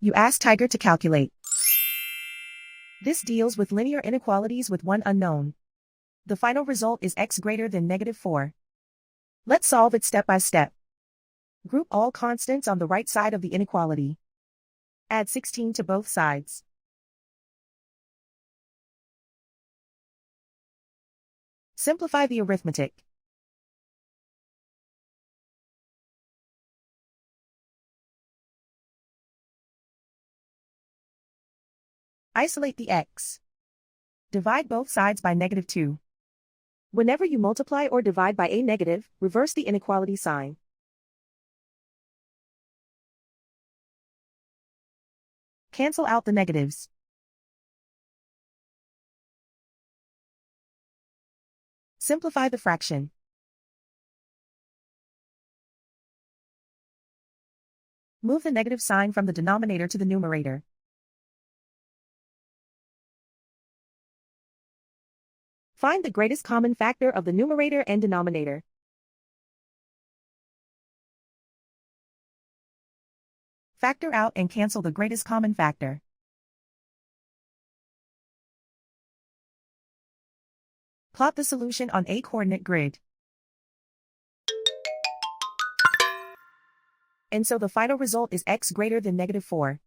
You ask Tiger to calculate. This deals with linear inequalities with one unknown. The final result is x greater than -4. Let's solve it step by step. Group all constants on the right side of the inequality. Add 16 to both sides. Simplify the arithmetic. Isolate the x. Divide both sides by -2. Whenever you multiply or divide by a negative, reverse the inequality sign. Cancel out the negatives. Simplify the fraction. Move the negative sign from the denominator to the numerator. Find the greatest common factor of the numerator and denominator. Factor out and cancel the greatest common factor. Plot the solution on a coordinate grid. And so the final result is x greater than -4.